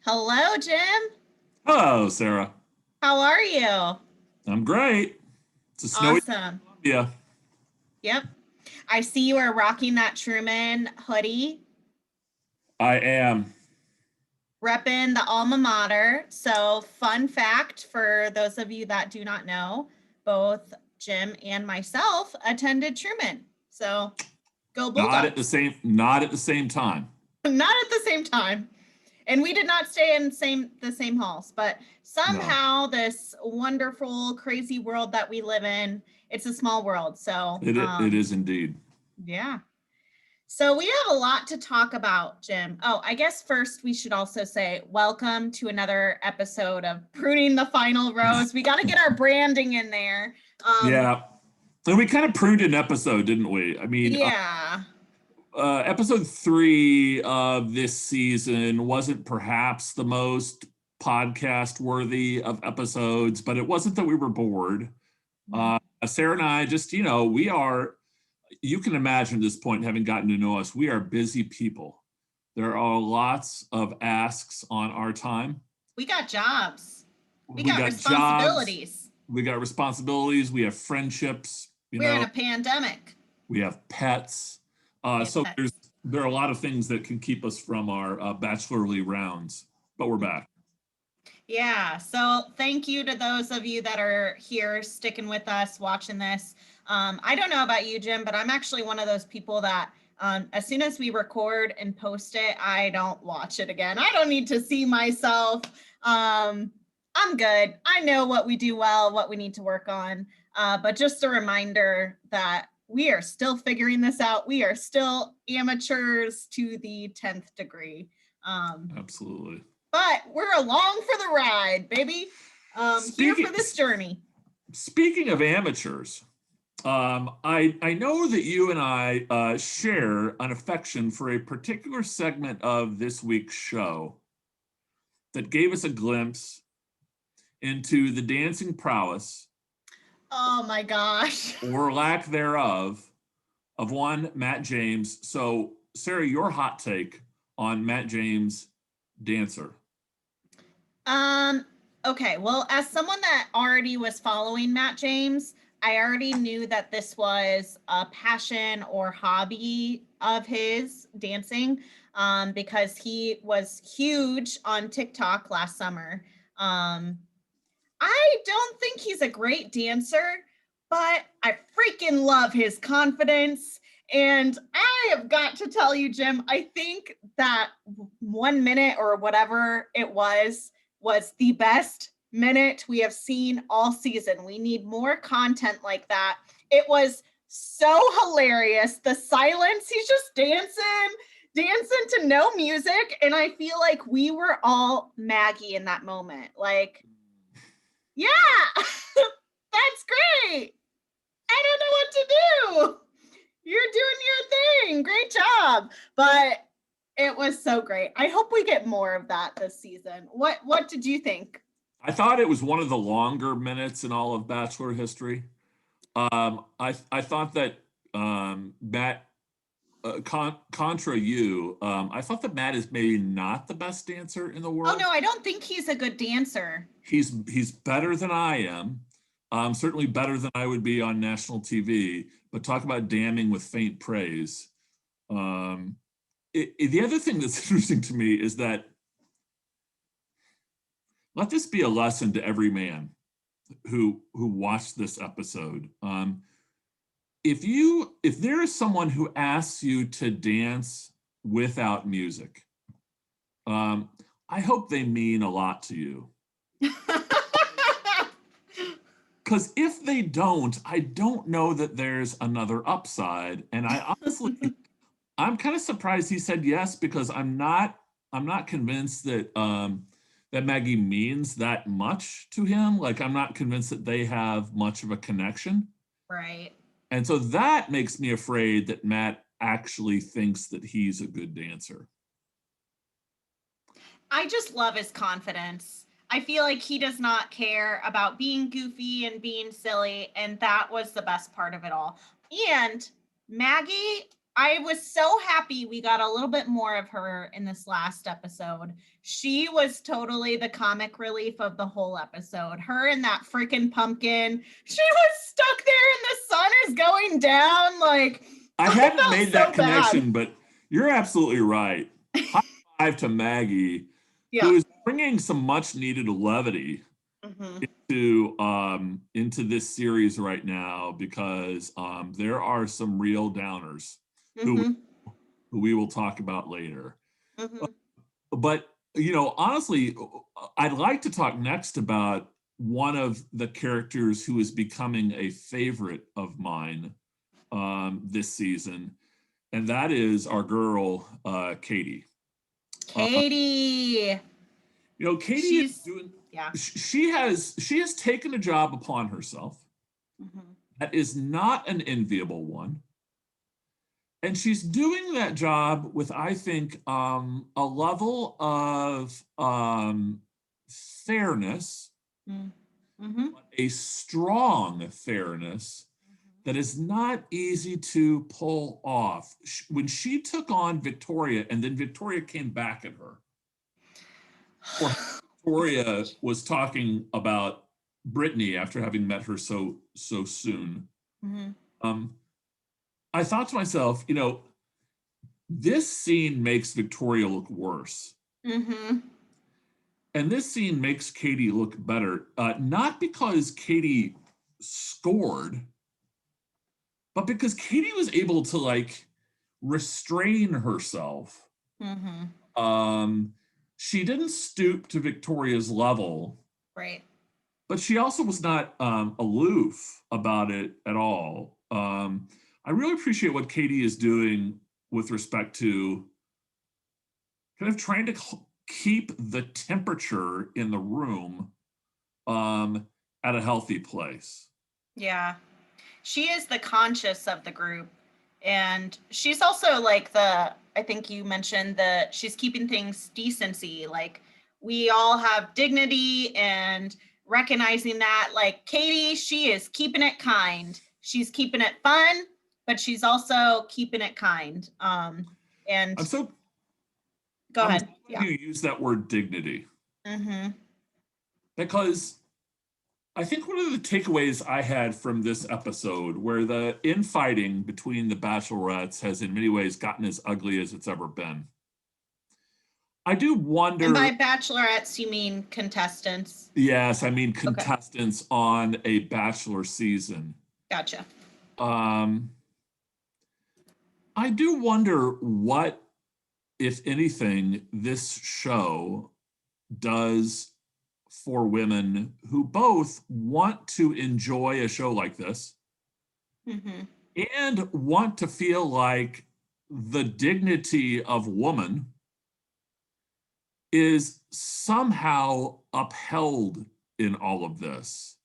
Hello, Jim. Hello, Sarah. How are you? I'm great. It's a snowy Awesome. Columbia. Yep. I see you are rocking that Truman hoodie, I am. repping the alma mater. So, fun fact for those of you that do not know, both Jim and myself attended Truman. So, go Bulldogs. Not at the same time. Not at the same time. And we did not stay in the same halls, but No. somehow this wonderful, crazy world that we live in, it's a small world. So, It is indeed. yeah. So we have a lot to talk about, Jim. Oh, I guess first we should also say welcome to another episode of Pruning the Final Rose. We got to get our branding in there. Yeah. And we kind of pruned an episode, didn't we? Yeah. Episode 3 of this season wasn't perhaps the most podcast worthy of episodes, but it wasn't that we were bored. Sarah and I just, you can imagine at this point, having gotten to know us, we are busy people. There are lots of asks on our time. We got jobs. We We got got jobs. responsibilities. We got responsibilities. We have friendships. We're in a pandemic. We have pets. We have So pets. there are a lot of things that can keep us from our bachelorly rounds, but we're back. Yeah. So thank you to those of you that are here sticking with us, watching this. I don't know about you, Jim, but I'm actually one of those people that as soon as we record and post it, I don't watch it again. I don't need to see myself. I'm good. I know what we do well, what we need to work on. But just a reminder that we are still figuring this out. We are still amateurs to the 10th degree. Absolutely. But we're along for the ride, baby. Here for this journey. Speaking of amateurs, I know that you and I share an affection for a particular segment of this week's show that gave us a glimpse into the dancing prowess, Oh my gosh. or lack thereof, of one Matt James. So, Sarah, your hot take on Matt James, dancer. Okay, well, as someone that already was following Matt James, I already knew that this was a passion or hobby of his, dancing, because he was huge on TikTok last summer. I don't think he's a great dancer, but I freaking love his confidence. And I have got to tell you, Jim, I think that 1 minute or whatever it was the best minute we have seen all season. We need more content like that. It was so hilarious. The silence, he's just dancing to no music. And I feel like we were all Maggie in that moment. Like, yeah, that's great. I don't know what to do. You're doing your thing. Great job. But it was so great. I hope we get more of that this season. What did you think? I thought it was one of the longer minutes in all of Bachelor history. I thought that Matt, contra you, I thought that Matt is maybe not the best dancer in the world. Oh no, I don't think he's a good dancer. He's better than I am. Certainly better than I would be on national TV. But talk about damning with faint praise. The other thing that's interesting to me is that let this be a lesson to every man who watched this episode. If there is someone who asks you to dance without music, I hope they mean a lot to you. Because if they don't, I don't know that there's another upside. And I honestly, I'm kind of surprised he said yes, because I'm not convinced that that Maggie means that much to him. Like, I'm not convinced that they have much of a connection. Right. And so that makes me afraid that Matt actually thinks that he's a good dancer. I just love his confidence. I feel like he does not care about being goofy and being silly, and that was the best part of it all. And Maggie, I was so happy we got a little bit more of her in this last episode. She was totally the comic relief of the whole episode. Her and that freaking pumpkin. She was stuck there and the sun is going down. Like, I hadn't made that so bad. connection, but you're absolutely right. High five to Maggie, Yeah. who is bringing some much needed levity into this series right now, because there are some real downers who we will talk about later. But, you know, honestly, I'd like to talk next about one of the characters who is becoming a favorite of mine this season, and that is our girl, Katie. Katie. You know, Katie is doing, she has taken a job upon herself that is not an enviable one. And she's doing that job with, I think, a level of fairness, a strong fairness that is not easy to pull off. When she took on Victoria, and then Victoria came back at her, or Victoria was talking about Brittany after having met her so soon. I thought to myself, you know, this scene makes Victoria look worse. And this scene makes Katie look better, not because Katie scored, but because Katie was able to, like, restrain herself. She didn't stoop to Victoria's level. Right. But she also was not aloof about it at all. I really appreciate what Katie is doing with respect to kind of trying to keep the temperature in the room at a healthy place. Yeah. She is the conscious of the group. And she's also like I think you mentioned that she's keeping things decency. Like, we all have dignity, and recognizing that, like, Katie, she is keeping it kind. She's keeping it fun, but she's also keeping it kind. And I'm so go ahead. You use that word dignity. Because I think one of the takeaways I had from this episode, where the infighting between the bachelorettes has in many ways gotten as ugly as it's ever been. I do wonder. And by bachelorettes, you mean contestants? Yes, I mean contestants on a Bachelor season. Gotcha. I do wonder what, if anything, this show does for women who both want to enjoy a show like this and want to feel like the dignity of woman is somehow upheld in all of this.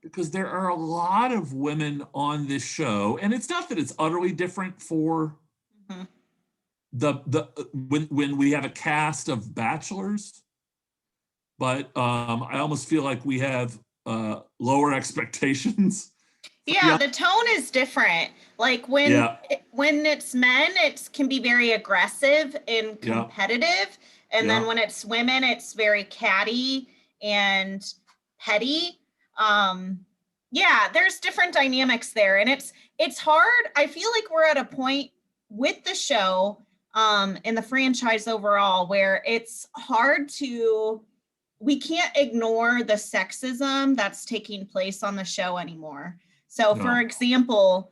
Because there are a lot of women on this show, and it's not that it's utterly different for when we have a cast of bachelors, but I almost feel like we have lower expectations. Yeah, the tone is different. Like, when it's men, it can be very aggressive and competitive. And then when it's women, it's very catty and petty. There's different dynamics there. And it's hard. I feel like we're at a point with the show and the franchise overall where it's hard we can't ignore the sexism that's taking place on the show anymore. So, for example,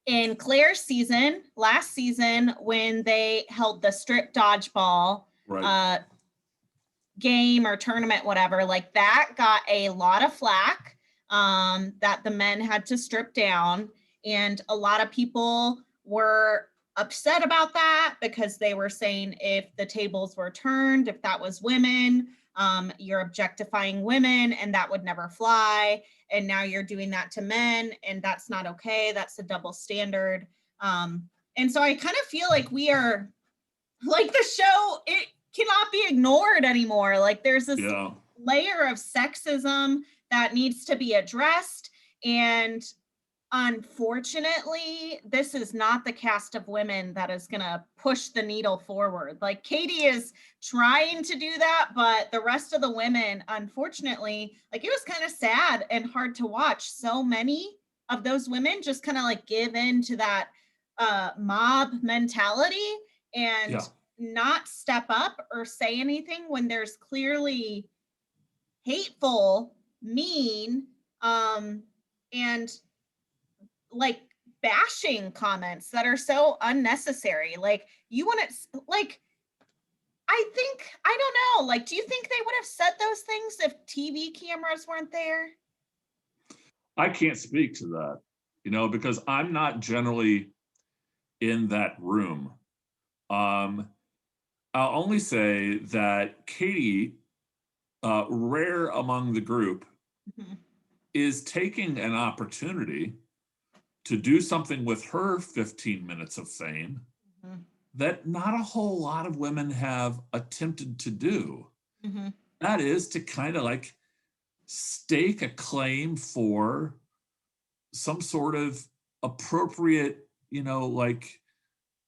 in Claire's season, last season, when they held the strip dodgeball game or tournament, whatever, like, that got a lot of flack, that the men had to strip down. And a lot of people were upset about that because they were saying, if the tables were turned, if that was women, you're objectifying women and that would never fly. And now you're doing that to men, and that's not okay. That's a double standard. And so I kind of feel like we are, like, the show, it cannot be ignored anymore. Like, there's this layer of sexism that needs to be addressed. And Unfortunately, this is not the cast of women that is going to push the needle forward. Like Katie is trying to do that, but the rest of the women, unfortunately, like it was kind of sad and hard to watch. So many of those women just kind of like give in to that mob mentality and Yeah. not step up or say anything when there's clearly hateful, mean, and like bashing comments that are so unnecessary. Like you want to like I don't know. Like do you think they would have said those things if TV cameras weren't there? I can't speak to that, because I'm not generally in that room. Um, I'll only say that Katie, rare among the group, Mhm. is taking an opportunity to do something with her 15 minutes of fame Mhm. that not a whole lot of women have attempted to do. Mhm. That is to kind of like stake a claim for some sort of appropriate, like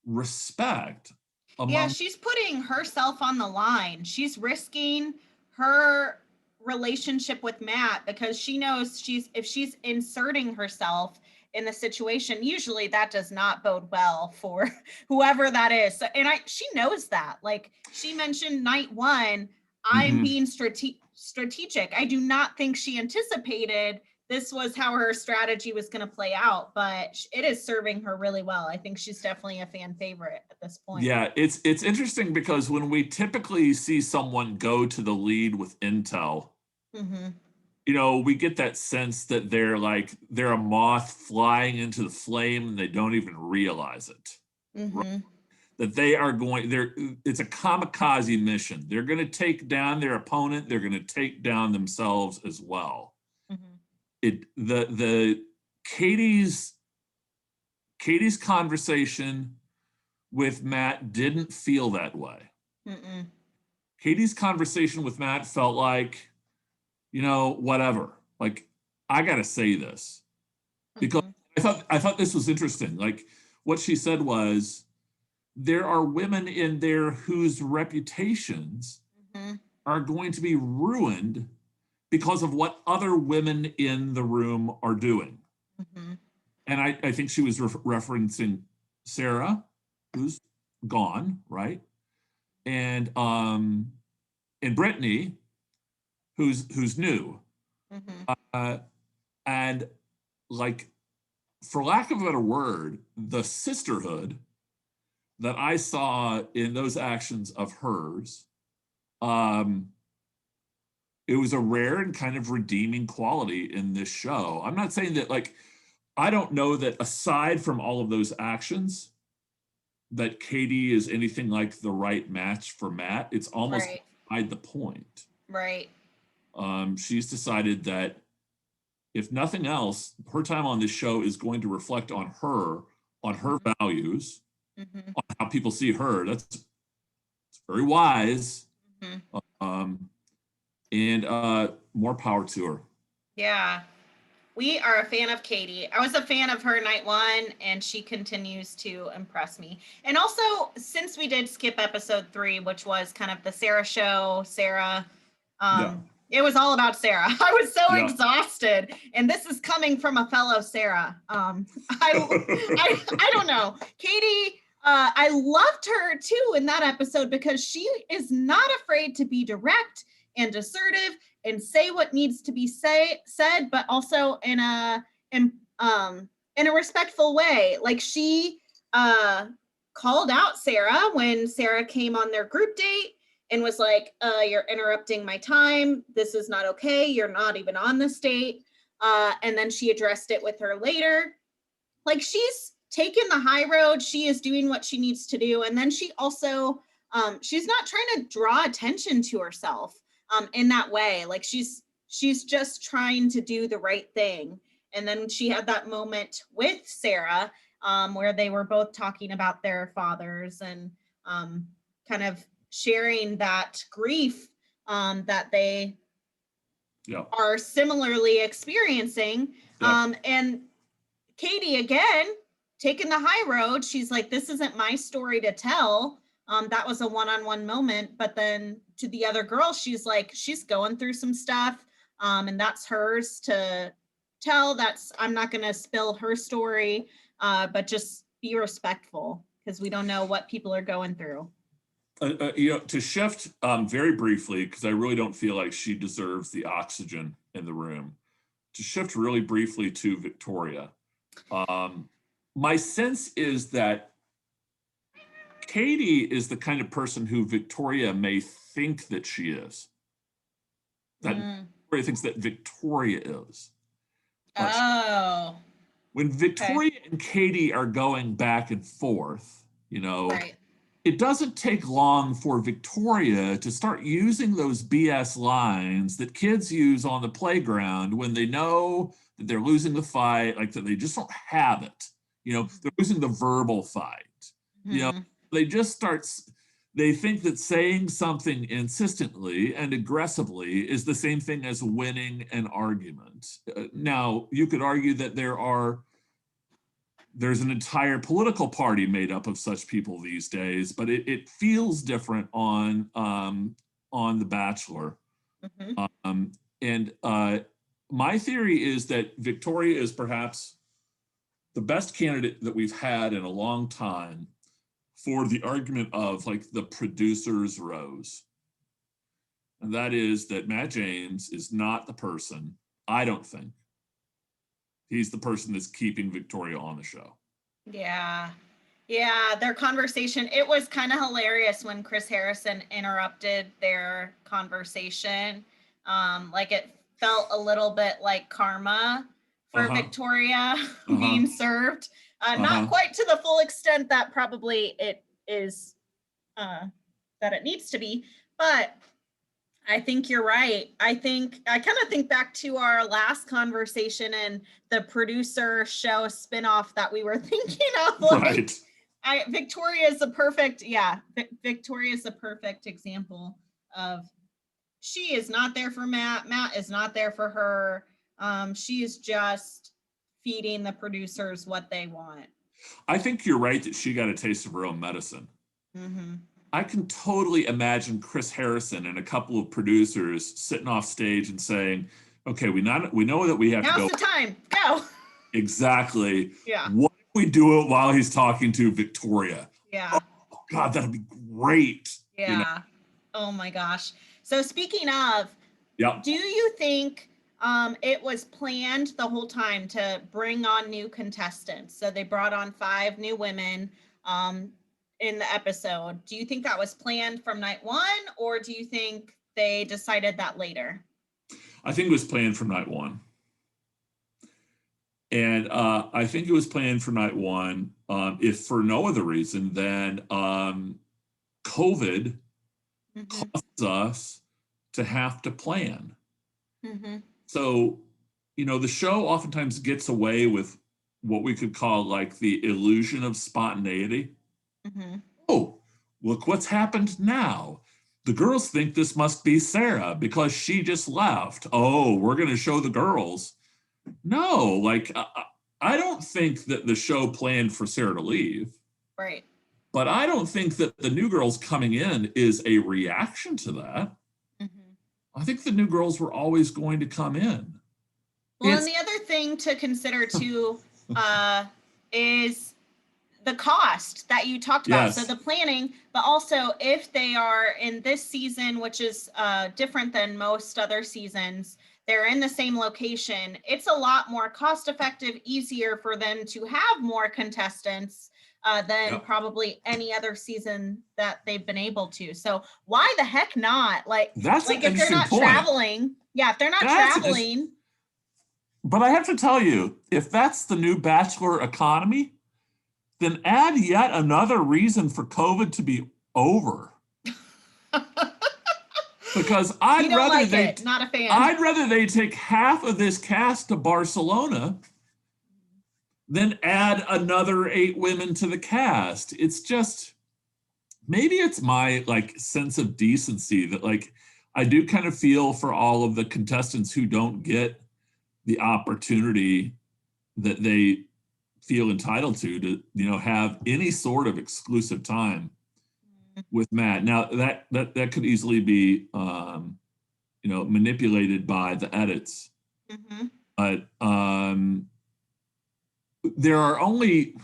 respect Yeah, among. she's putting herself on the line. She's risking her relationship with Matt because she knows if she's inserting herself in the situation, usually that does not bode well for whoever that is. So, and she knows that. Like she mentioned night one, I'm Mhm. being strategic. I do not think she anticipated this was how her strategy was going to play out, but it is serving her really well. I think she's definitely a fan favorite at this point. Yeah, it's interesting because when we typically see someone go to the lead with intel, Mm-hmm. we get that sense that they're a moth flying into the flame and they don't even realize it. Right? Mm-hmm. That it's a kamikaze mission. They're going to take down their opponent, they're going to take down themselves as well. Mm-hmm. The Katie's conversation with Matt didn't feel that way. Mm-mm. Katie's conversation with Matt felt like, whatever. Like, I gotta say this. Because Mm-hmm. I thought this was interesting. Like what she said was there are women in there whose reputations Mm-hmm. are going to be ruined because of what other women in the room are doing. Mm-hmm. And I think she was referencing Sarah, who's gone, right? And Brittany, who's new. Mm-hmm. Uh, and like, for lack of a better word, the sisterhood that I saw in those actions of hers, um, it was a rare and kind of redeeming quality in this show. I'm not saying that, like, I don't know that aside from all of those actions, that Katie is anything like the right match for Matt. It's almost Right. beside the point. Right. She's decided that if nothing else, her time on this show is going to reflect on her Mm-hmm. values, Mm-hmm. on how people see her. That's very wise. Mm-hmm. Um, and more power to her. Yeah. We are a fan of Katie. I was a fan of her night one, and she continues to impress me. And also, since we did skip episode 3, which was kind of the Sarah show, Sarah, Yeah. it was all about Sarah. I was so Yeah. exhausted, and this is coming from a fellow Sarah. I don't know, Katie. I loved her too in that episode because she is not afraid to be direct and assertive and say what needs to be said, but also in, in a respectful way. Like she called out Sarah when Sarah came on their group date and was like, you're interrupting my time. This is not okay. You're not even on this date. And then she addressed it with her later. Like she's taken the high road. She is doing what she needs to do. And then she also, she's not trying to draw attention to herself in that way. Like she's just trying to do the right thing. And then she had that moment with Sarah where they were both talking about their fathers and kind of sharing that grief that they Yeah. are similarly experiencing. Yeah. And Katie, again, taking the high road. She's like, this isn't my story to tell. That was a one-on-one moment. But then to the other girl, she's like, she's going through some stuff. And that's hers to tell. I'm not going to spill her story, but just be respectful because we don't know what people are going through. To shift very briefly, because I really don't feel like she deserves the oxygen in the room, to shift really briefly to Victoria. My sense is that Katie is the kind of person who Victoria may think that she is. That Victoria thinks that Victoria is. When Victoria and Katie are going back and forth, Right. It doesn't take long for Victoria to start using those BS lines that kids use on the playground when they know that they're losing the fight, like that they just don't have it. They're losing the verbal fight. They just they think that saying something insistently and aggressively is the same thing as winning an argument. Now, you could argue that there's an entire political party made up of such people these days, but it feels different on The Bachelor. My theory is that Victoria is perhaps the best candidate that we've had in a long time for the argument of like the producer's rose. And that is that Matt James is not the person, I don't think. He's the person that's keeping Victoria on the show. Yeah. Their conversation, it was kind of hilarious when Chris Harrison interrupted their conversation. Like it felt a little bit like karma for Victoria being served. Not quite to the full extent that probably it is, that it needs to be, but I think you're right. I kind of think back to our last conversation and the producer show spinoff that we were thinking of. Right. Victoria is a perfect example of she is not there for Matt. Matt is not there for her. She is just feeding the producers what they want. I think you're right that she got a taste of her own medicine. I can totally imagine Chris Harrison and a couple of producers sitting off stage and saying, okay, we know that we have to go. Now's the time. Go. Exactly. Yeah. What if we do it while he's talking to Victoria? Yeah. Oh, God, that'd be great. Yeah. Oh my gosh. So speaking of, do you think it was planned the whole time to bring on new contestants? So they brought on 5 new women in the episode. Do you think that was planned from night one, or do you think they decided that later? I think it was planned from night one. And I think it was planned from night one, if for no other reason than COVID caused us to have to plan. So, the show oftentimes gets away with what we could call like the illusion of spontaneity. Oh, look what's happened now. The girls think this must be Sarah because she just left. Oh, we're going to show the girls. No, like I don't think that the show planned for Sarah to leave. Right. But I don't think that the new girls coming in is a reaction to that. I think the new girls were always going to come in. Well, and the other thing to consider too is the cost that you talked about. So the planning, but also if they are in this season, which is different than most other seasons, they're in the same location. It's a lot more cost effective, easier for them to have more contestants than probably any other season that they've been able to. So why the heck not? That's like if they're not point. Traveling, if they're not traveling. But I have to tell you, if that's the new Bachelor economy, then add yet another reason for COVID to be over. Because I'd rather not a fan. I'd rather they take half of this cast to Barcelona than add another 8 women to the cast. It's just, maybe it's my sense of decency that I do kind of feel for all of the contestants who don't get the opportunity that they feel entitled to have any sort of exclusive time with Matt. Now that could easily be manipulated by the edits. Mm-hmm. But there are only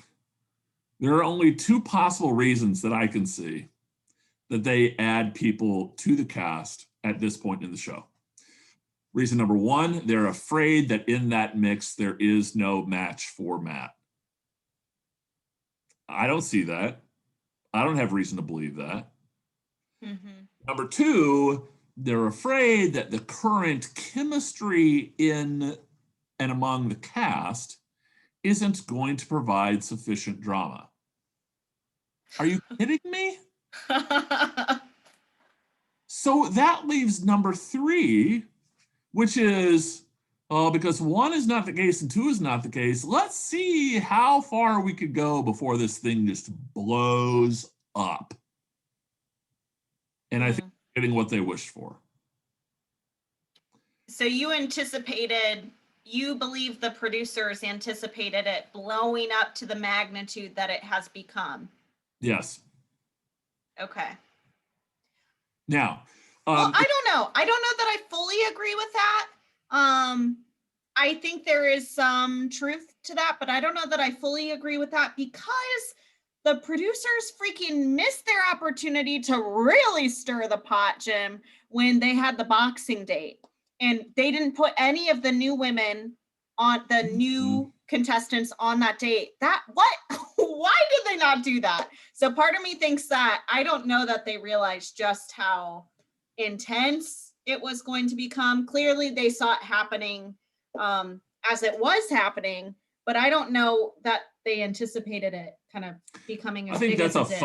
two possible reasons that I can see that they add people to the cast at this point in the show. Reason number one, they're afraid that in that mix there is no match for Matt. I don't see that. I don't have reason to believe that. Mm-hmm. Number two, they're afraid that the current chemistry in and among the cast isn't going to provide sufficient drama. Are you kidding me? So that leaves number three, which is, because one is not the case and two is not the case, let's see how far we could go before this thing just blows up. And I think they're getting what they wished for. So you believe the producers anticipated it blowing up to the magnitude that it has become? Yes. Okay. Now, well, I don't know that I fully agree with that. I think there is some truth to that, but I don't know that I fully agree with that because the producers freaking missed their opportunity to really stir the pot, Jim, when they had the boxing date. And they didn't put any of the new women on the new contestants on that date. Why did they not do that? So part of me thinks that I don't know that they realized just how intense it was going to become. Clearly they saw it happening as it was happening, but I don't know that they anticipated it kind of becoming as big as it did.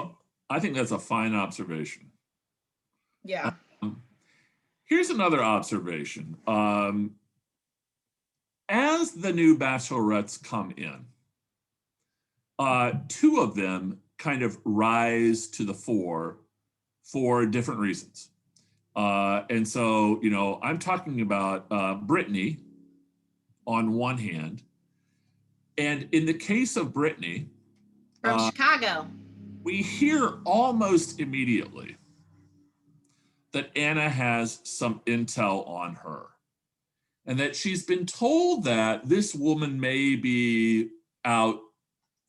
I think that's a fine observation. Yeah. Here's another observation. As the new bachelorettes come in, two of them kind of rise to the fore for different reasons. And so, I'm talking about Brittany on one hand. And in the case of Brittany, from Chicago, we hear almost immediately that Anna has some intel on her and that she's been told that this woman may be out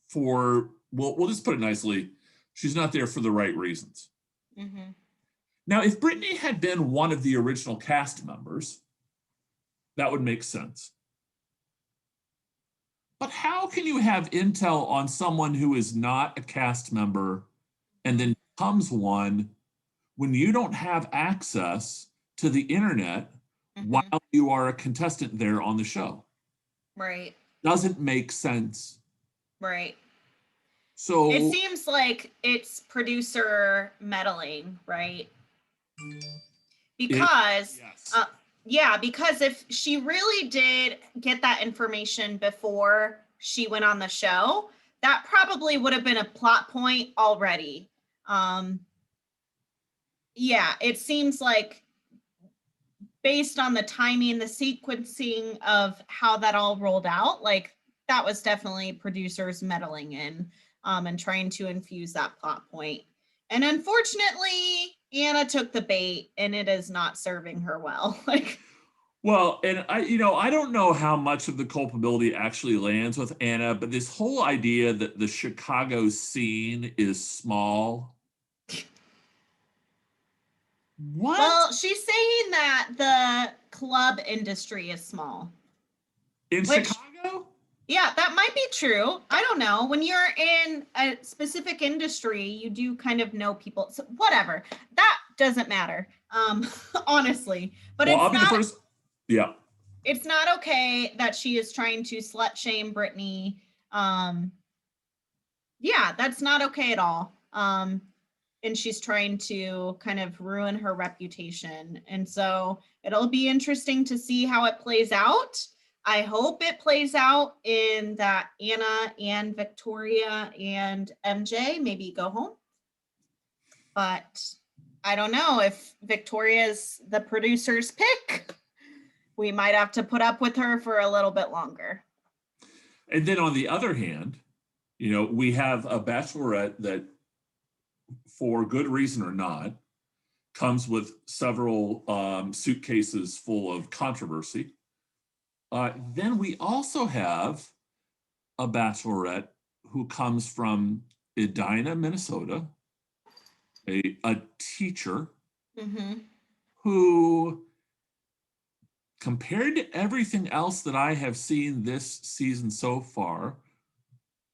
for, well, we'll just put it nicely, she's not there for the right reasons. Mm-hmm. Now, if Brittany had been one of the original cast members, that would make sense. But how can you have intel on someone who is not a cast member and then becomes one when you don't have access to the internet while you are a contestant there on the show? Right. Doesn't make sense. Right. So it seems like it's producer meddling, right? Because because if she really did get that information before she went on the show, that probably would have been a plot point already. It seems like based on the timing, the sequencing of how that all rolled out, like that was definitely producers meddling in and trying to infuse that plot point. And unfortunately, Anna took the bait and it is not serving her well. Well, and I don't know how much of the culpability actually lands with Anna, but this whole idea that the Chicago scene is small. What? Well, she's saying that the club industry is small. In Chicago? Yeah, that might be true. I don't know. When you're in a specific industry, you do kind of know people. So whatever. That doesn't matter. Honestly. But well, I'll be the first. Yeah. It's not okay that she is trying to slut shame Brittany. That's not okay at all. And she's trying to kind of ruin her reputation. And so it'll be interesting to see how it plays out. I hope it plays out in that Anna and Victoria and MJ maybe go home. But I don't know if Victoria's the producer's pick. We might have to put up with her for a little bit longer. And then on the other hand, we have a bachelorette that, for good reason or not, comes with several suitcases full of controversy. Then we also have a bachelorette who comes from Edina, Minnesota, a teacher who, compared to everything else that I have seen this season so far,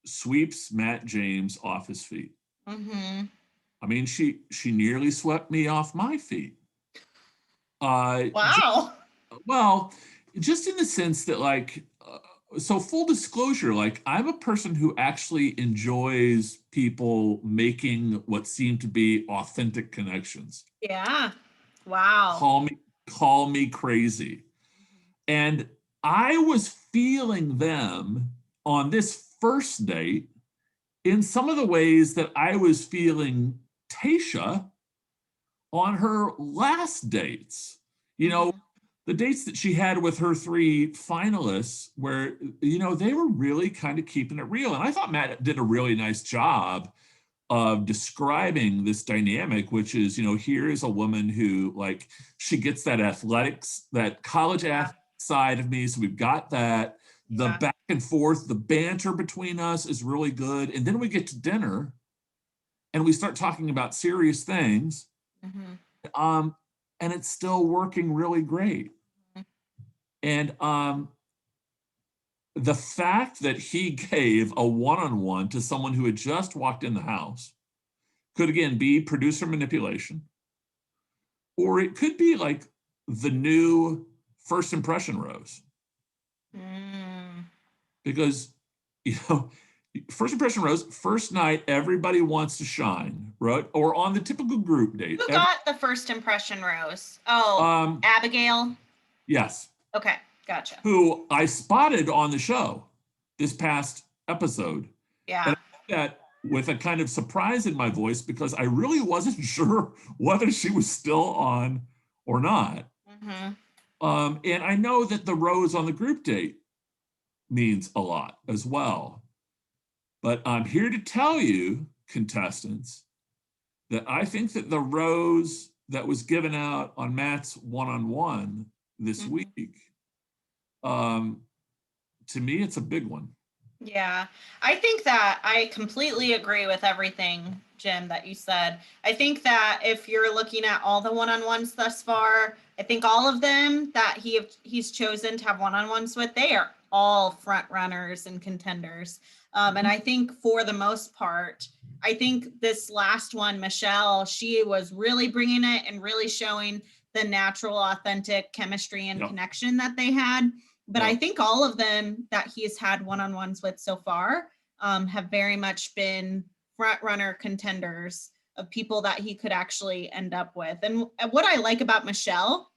sweeps Matt James off his feet. I mean, she nearly swept me off my feet. Wow. Well, just in the sense that, like, so full disclosure, like, I'm a person who actually enjoys people making what seem to be authentic connections. Yeah. Wow. Call me crazy. And I was feeling them on this first date in some of the ways that I was feeling Tayshia on her last dates. The dates that she had with her 3 finalists, where, they were really kind of keeping it real. And I thought Matt did a really nice job of describing this dynamic, which is, here is a woman who, like, she gets that athletics, that college athlete side of me. So we've got that. The back and forth, the banter between us is really good. And then we get to dinner and we start talking about serious things. And it's still working really great. And the fact that he gave a one-on-one to someone who had just walked in the house could, again, be producer manipulation, or it could be like the new first impression rose. Because, first impression rose, first night, everybody wants to shine, right? Or on the typical group date. Who got the first impression rose? Oh, Abigail? Yes. Okay, gotcha. Who I spotted on the show this past episode. Yeah. And I did that with a kind of surprise in my voice because I really wasn't sure whether she was still on or not. And I know that the rose on the group date means a lot as well. But I'm here to tell you, contestants, that I think that the rose that was given out on Matt's one-on-one this week, to me, it's a big one. Yeah, I think that I completely agree with everything, Jim, that you said. I think that if you're looking at all the one-on-ones thus far, I think all of them that he's chosen to have one-on-ones with, they are all front runners and contenders. And I think for the most part, I think this last one, Michelle, she was really bringing it and really showing the natural, authentic chemistry and connection that they had. But I think all of them that he's had one-on-ones with so far have very much been front runner contenders of people that he could actually end up with. And what I like about Michelle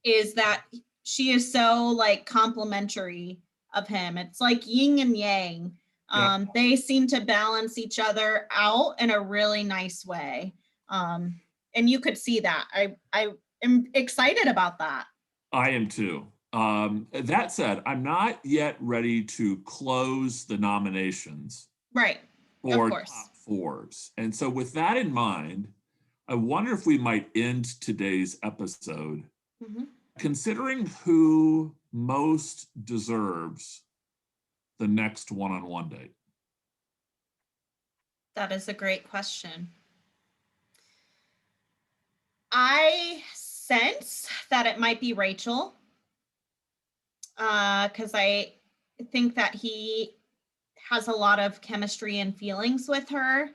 is that she is so, like, complimentary of him. It's like yin and yang. They seem to balance each other out in a really nice way. And you could see that. I am excited about that. I am too. That said, I'm not yet ready to close the nominations. Right. For top 4s. And so with that in mind, I wonder if we might end today's episode considering who most deserves the next one-on-one date. That is a great question. I sense that it might be Rachel. Because I think that he has a lot of chemistry and feelings with her.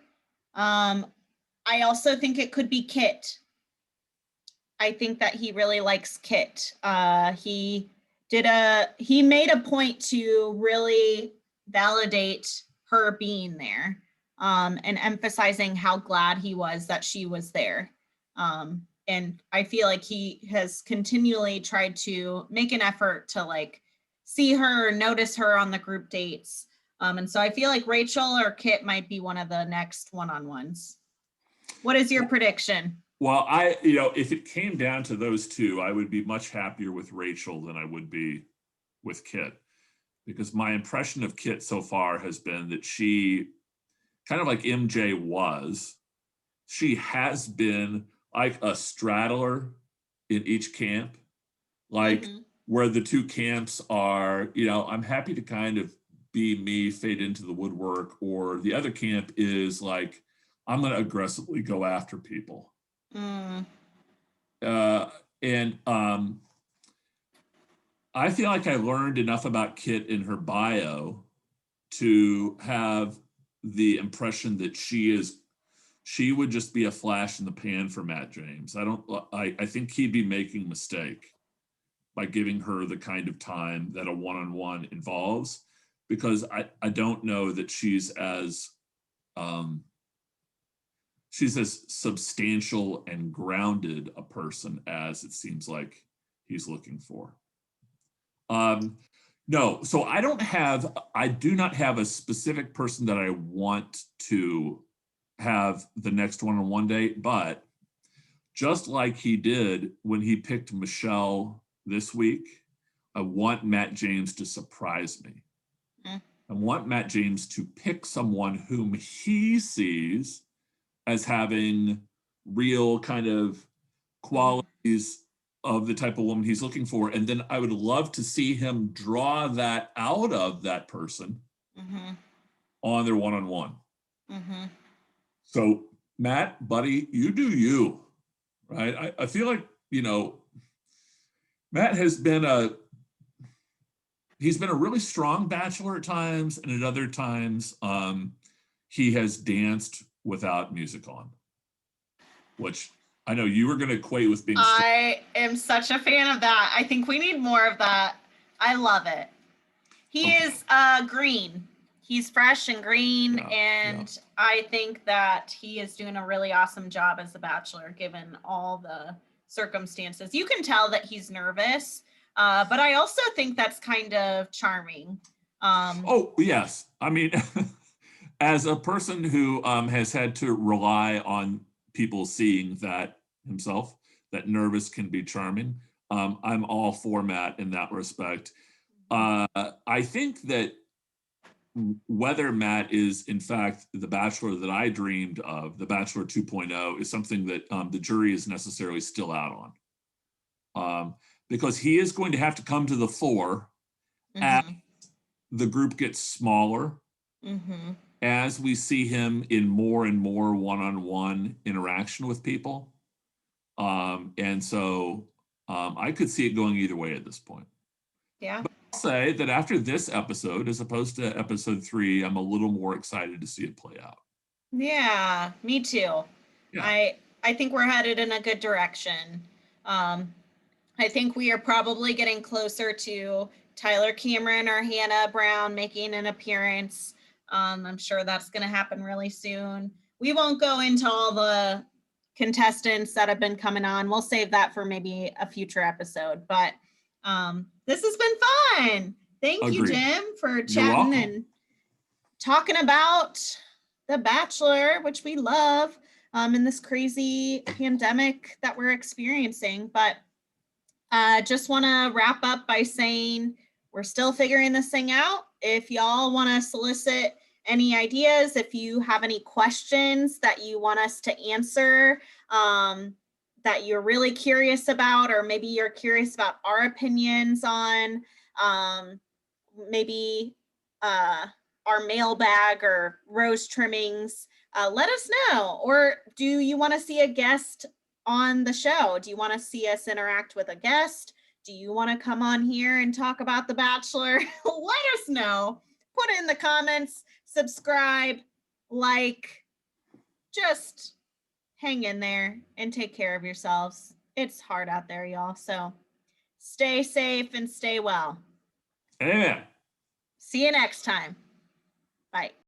I also think it could be Kit. I think that he really likes Kit. He made a point to really validate her being there, and emphasizing how glad he was that she was there. And I feel like he has continually tried to make an effort to, like, see her, notice her on the group dates. And so I feel like Rachel or Kit might be one of the next one-on-ones. What is your prediction? Well, if it came down to those two, I would be much happier with Rachel than I would be with Kit. because my impression of Kit so far has been that she, kind of like MJ was, she has been like a straddler in each camp, like where the two camps are, I'm happy to kind of be me, fade into the woodwork, or the other camp is like, I'm going to aggressively go after people. And I feel like I learned enough about Kit in her bio to have the impression that she would just be a flash in the pan for Matt James. I think he'd be making a mistake by giving her the kind of time that a one-on-one involves, because I don't know that she's as substantial and grounded a person as it seems like he's looking for. No, so I do not have a specific person that I want to have the next one-on-one date, but just like he did when he picked Michelle this week, I want Matt James to surprise me. I want Matt James to pick someone whom he sees as having real kind of qualities of the type of woman he's looking for. And then I would love to see him draw that out of that person on their one-on-one. So Matt, buddy, you do you, right? I feel like, Matt he's been a really strong bachelor at times, and at other times he has danced without music on, which I know you were going to equate with being I am such a fan of that. I think we need more of that. I love it. He is green. He's fresh and green, and I think that he is doing a really awesome job as a bachelor, given all the circumstances. You can tell that he's nervous, but I also think that's kind of charming. Oh, yes. I mean, as a person who has had to rely on people seeing that himself, that nervous can be charming, I'm all for Matt in that respect. I think that whether Matt is, in fact, the bachelor that I dreamed of, the Bachelor 2.0, is something that the jury is necessarily still out on. Because he is going to have to come to the fore as the group gets smaller, as we see him in more and more one-on-one interaction with people. And so I could see it going either way at this point. Yeah. But I'll say that after this episode, as opposed to episode 3, I'm a little more excited to see it play out. Yeah, me too. Yeah. I think we're headed in a good direction. I think we are probably getting closer to Tyler Cameron or Hannah Brown making an appearance. I'm sure that's going to happen really soon. We won't go into all the contestants that have been coming on. We'll save that for maybe a future episode. But this has been fun. Thank you, Jim, for chatting and talking about The Bachelor, which we love in this crazy pandemic that we're experiencing. But just want to wrap up by saying we're still figuring this thing out. If y'all want to solicit any ideas, if you have any questions that you want us to answer, that you're really curious about, or maybe you're curious about our opinions on maybe our mailbag or rose trimmings, let us know. Or do you want to see a guest on the show? Do you want to see us interact with a guest? Do you want to come on here and talk about The Bachelor? Let us know. Put it in the comments, subscribe, like, just hang in there and take care of yourselves. It's hard out there, y'all. So stay safe and stay well. Amen. See you next time. Bye.